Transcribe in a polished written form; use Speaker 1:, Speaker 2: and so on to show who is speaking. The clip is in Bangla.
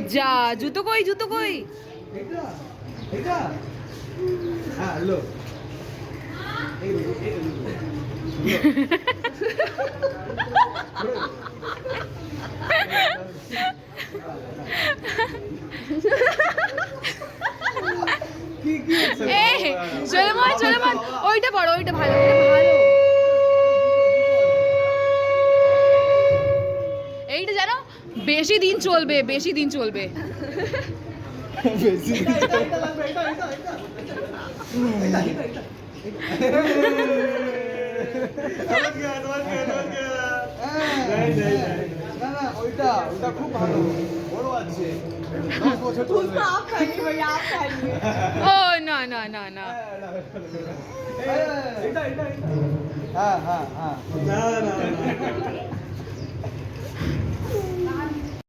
Speaker 1: যা জুতো কই জুতো কই চলে মন ওইটা বড় ওইটা ভালো ভালো এইটা জানো বেশি দিন চলবে
Speaker 2: খুব ভালো বড় আছে
Speaker 1: ও না না না না
Speaker 2: হ্যাঁ